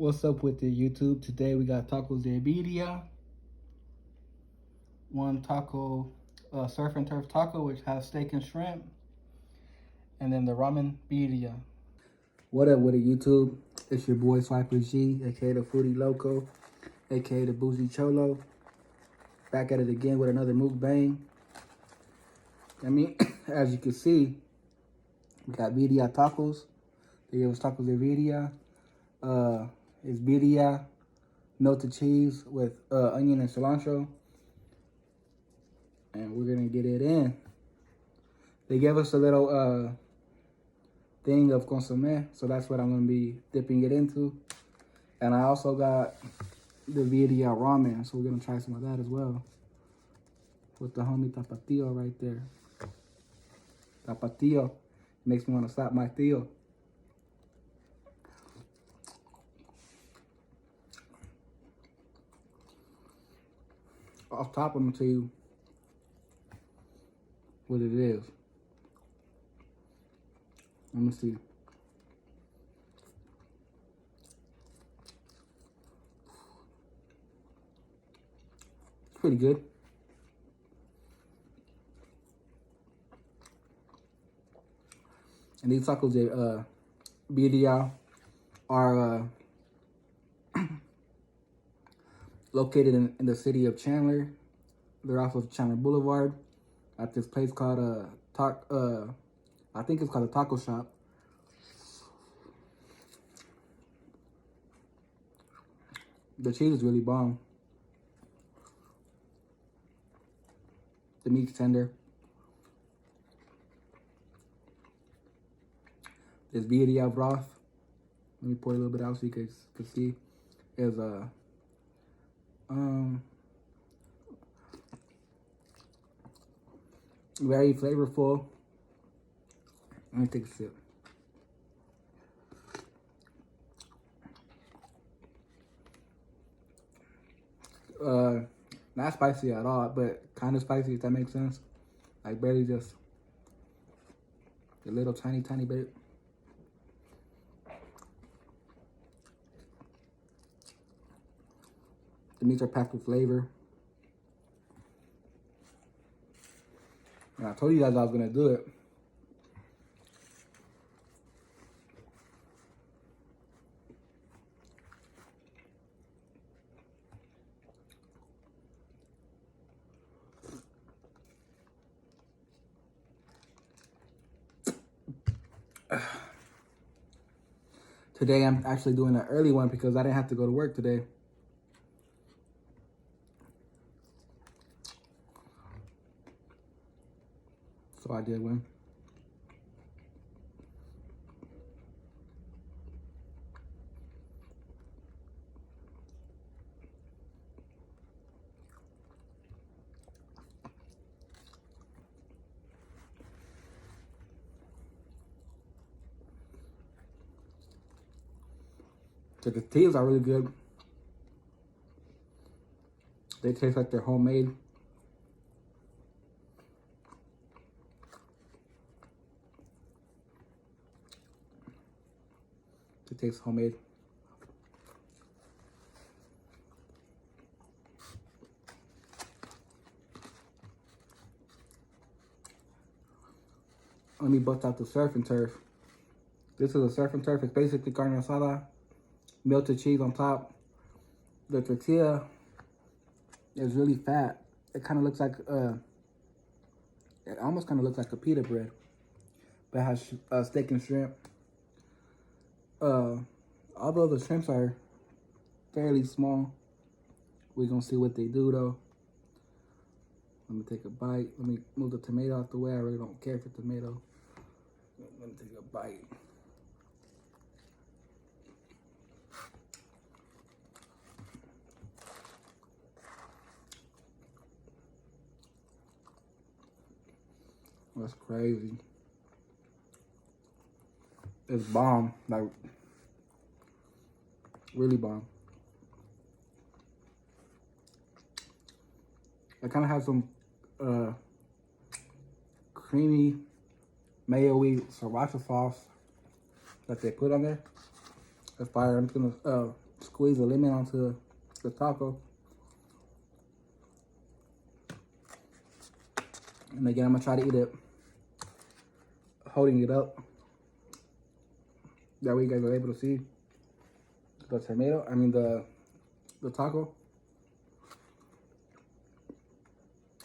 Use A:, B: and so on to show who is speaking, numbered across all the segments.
A: What's up with the YouTube? Today we got tacos de birria, one taco, surf and turf taco, which has steak and shrimp, and then the ramen birria. What up with the YouTube? It's your boy Swiper G, aka the Foodie Loco, aka the Bougie Cholo. Back at it again with another mukbang. I mean, as you can see, we got birria tacos. They gave us tacos de birria. It's birria, melted cheese with onion and cilantro. And we're gonna get it in. They gave us a little thing of consomme, so that's what I'm gonna be dipping it into. And I also got the birria ramen, so we're gonna try some of that as well. With the homie Tapatio right there. Tapatio makes me want to slap my tío. Off top, I'm gonna tell you what it is. Let me see. It's pretty good. And these tacos, birria, are located in the city of Chandler. They're off of Chandler Boulevard at this place called I think it's called a taco shop. The cheese is really bomb. The meat's tender. This birria broth, let me pour a little bit out so you guys can see, is very flavorful. Let me take a sip. Not spicy at all, but kind of spicy, if that makes sense. Like barely, just a little tiny bit. The meats are packed with flavor. And I told you guys I was gonna do it. Today I'm actually doing an early one because I didn't have to go to work today. So I did win. The tortillas are really good. They taste like they're homemade. It tastes homemade. Let me bust out the surf and turf. This is a surf and turf. It's basically carne asada, melted cheese on top. The tortilla is really fat. It kind of looks like it almost kind of looks like a pita bread, but it has steak and shrimp. Although the shrimps are fairly small, we're gonna see what they do though. Let me take a bite. Let me move the tomato out the way. I really don't care for tomato. Let me take a bite. That's crazy. It's bomb, like really bomb. It kind of has some creamy mayo-y sriracha sauce that they put on there. That's fire. I'm just gonna squeeze a lemon onto the taco. And again, I'm gonna try to eat it holding it up. That way you guys are able to see the tomato, the taco.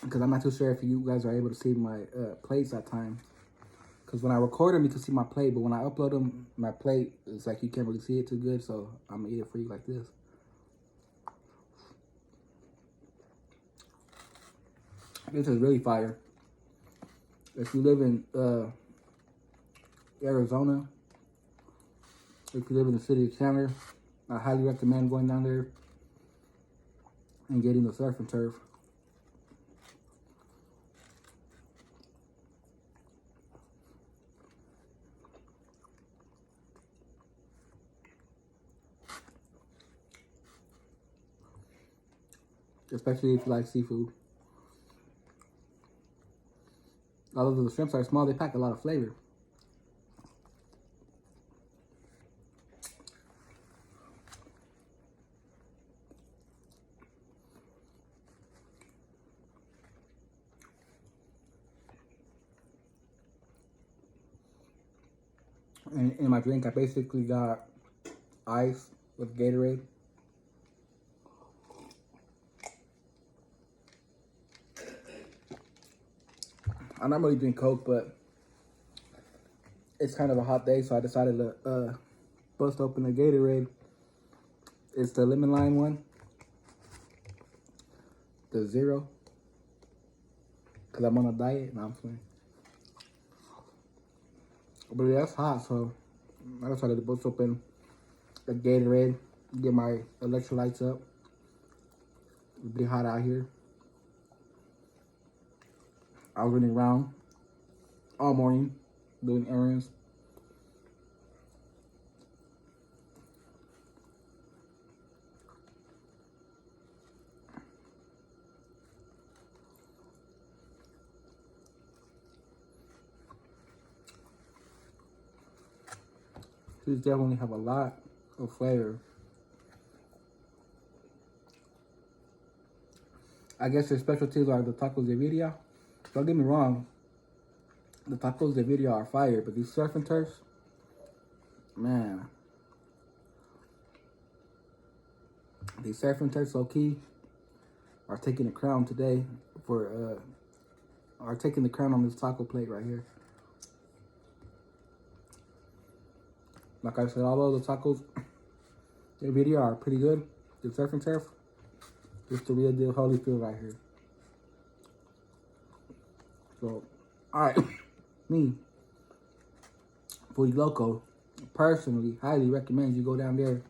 A: Because I'm not too sure if you guys are able to see my plates that time. Because when I record them, you can see my plate. But when I upload them, my plate, it's like you can't really see it too good. So I'm going to eat it for you like this. This is really fire. If you live in Arizona, if you live in the city of Chandler, I highly recommend going down there and getting the surf and turf. Especially if you like seafood. Although the shrimps are small, they pack a lot of flavor. And in my drink, I basically got ice with Gatorade. I normally drink Coke, but it's kind of a hot day, so I decided to bust open the Gatorade. It's the lemon lime one, the zero, because I'm on a diet. No, I'm playing. But yeah, it's hot, so I decided to bust open the Gatorade, get my electrolytes up. It's pretty hot out here. I was running around all morning doing errands. These definitely have a lot of flavor. I guess their specialties are the tacos de birria. Don't get me wrong, the tacos de birria are fire, but these surf and turfs, man, these surf and turfs, low key, are taking the crown today are taking the crown on this taco plate right here. Like I said, although the tacos de birria are pretty good, the surf and turf, it's the real deal Holyfield right here. So, alright, me, Foodie Loco, personally, highly recommend you go down there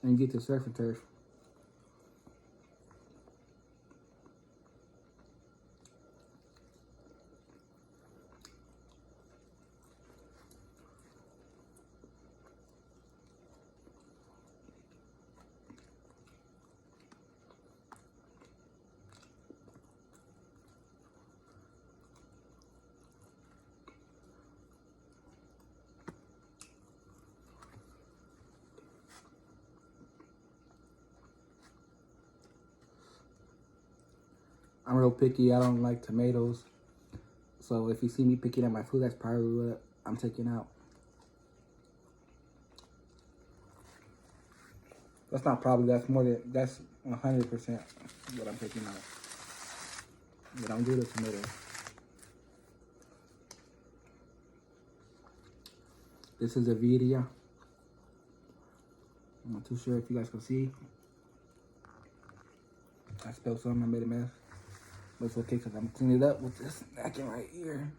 A: and get the surf and turf. I'm real picky. I don't like tomatoes. So if you see me picking at my food, that's probably what I'm taking out. That's not probably, that's 100% what I'm taking out. But don't do the tomatoes. This is a birria. I'm not too sure if you guys can see. I spilled something, I made a mess. But it's okay because I'm cleaning it up with this napkin right here.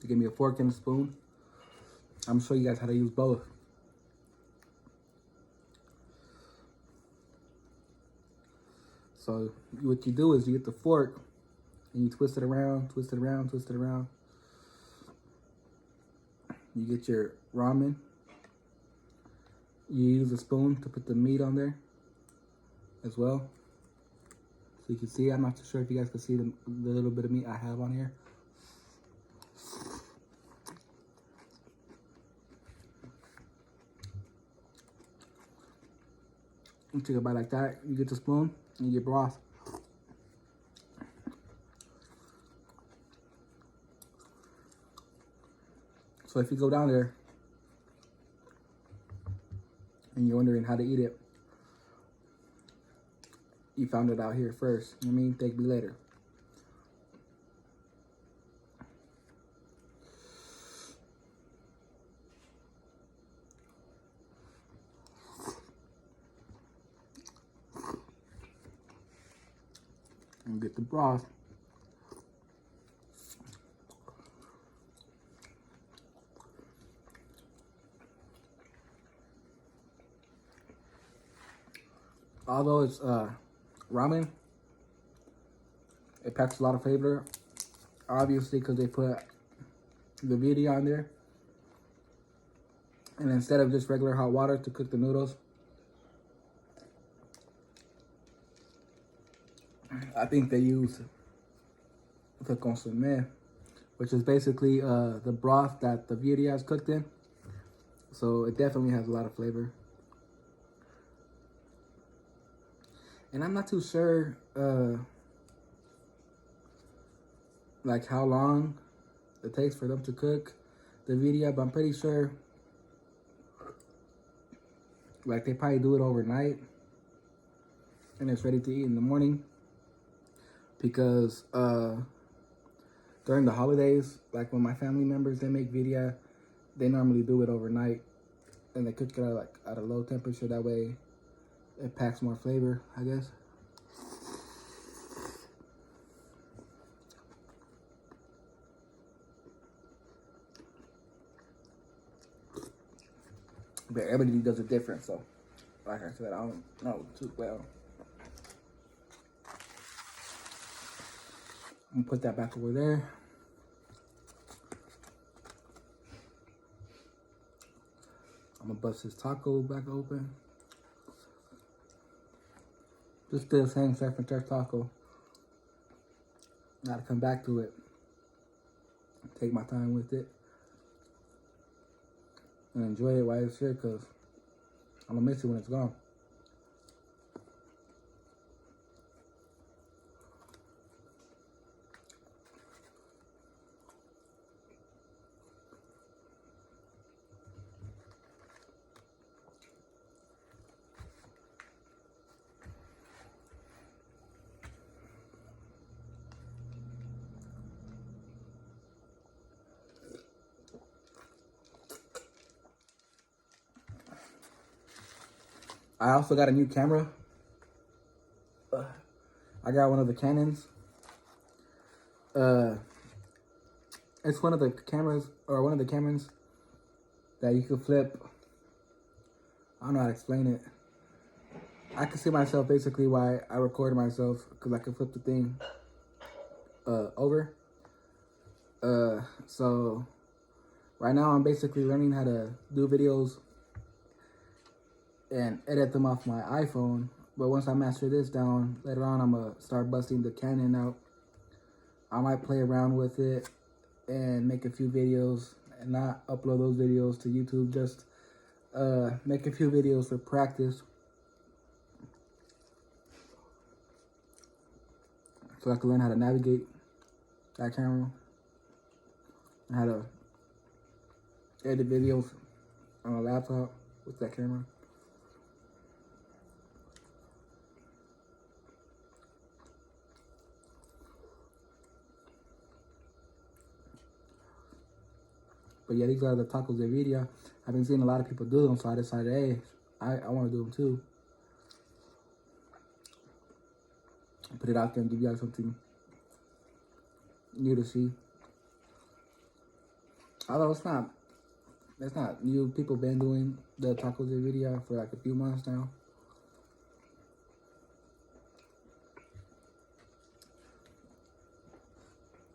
A: To give me a fork and a spoon. I'm gonna show you guys how to use both. So what you do is you get the fork and you twist it around, twist it around, twist it around. You get your ramen. You use a spoon to put the meat on there as well. So you can see, I'm not too sure if you guys can see the little bit of meat I have on here. You take a bite like that, you get the spoon, and you get broth. So if you go down there and you're wondering how to eat it, you found it out here first. I mean, thank me later. And get the broth. Although it's ramen, it packs a lot of flavor. Obviously, because they put the birra on there. And instead of just regular hot water to cook the noodles, I think they use the consommé, which is basically the broth that the birra is cooked in. So it definitely has a lot of flavor. And I'm not too sure like how long it takes for them to cook the birra, but I'm pretty sure like they probably do it overnight and it's ready to eat in the morning, because during the holidays, like when my family members, they make birra, they normally do it overnight and they cook it at a low temperature. That way it packs more flavor, I guess. But everybody does it different, so like I said, I don't know too well. I'm gonna put that back over there. I'm gonna bust this taco back open. Just the same surf and turf taco. Gotta come back to it. Take my time with it. And enjoy it while it's here, because I'm gonna miss it when it's gone. I also got a new camera. I got one of the Canons. It's one of the cameras, or one of the cameras that you can flip. I don't know how to explain it. I can see myself basically while I record myself, because I can flip the thing over. So right now I'm basically learning how to do videos and edit them off my iPhone. But once I master this down, later on I'm gonna start busting the Canon out. I might play around with it and make a few videos and not upload those videos to YouTube. Just make a few videos for practice, so I can learn how to navigate that camera and how to edit videos on a laptop with that camera. But yeah, these are the tacos de birria. I've been seeing a lot of people do them, so I decided, hey, I want to do them too. Put it out there and give you guys something new to see. Although it's not new. People been doing the tacos de birria for like a few months now.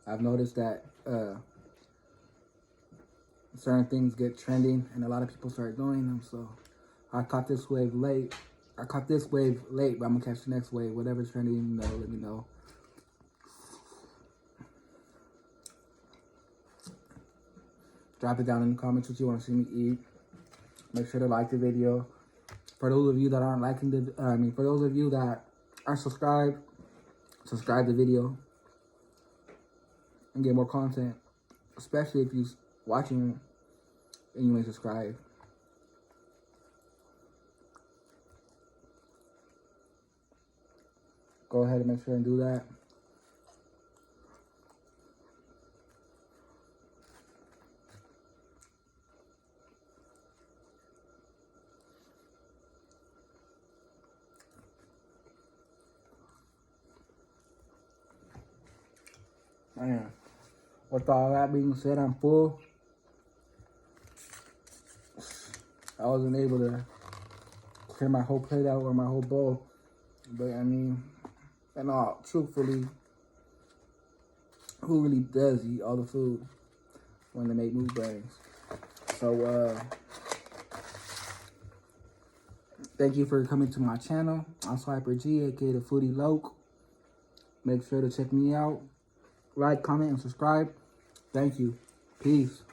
A: I've noticed that certain things get trending and a lot of people start doing them. So I caught this wave late. But I'm gonna catch the next wave. Whatever's trending, let me know. Drop it down in the comments what you want to see me eat. Make sure to like the video. For those of you that aren't liking for those of you that aren't subscribed, subscribe the video and get more content. Especially if you're watching and you ain't subscribed. Go ahead and make sure and do that. Man, with all that being said, I'm full. I wasn't able to clear my whole plate out or my whole bowl. But I mean, and all, truthfully, who really does eat all the food when they make mukbangs? So, thank you for coming to my channel. I'm Swiper G, aka the Foodie Loke. Make sure to check me out. Like, comment, and subscribe. Thank you. Peace.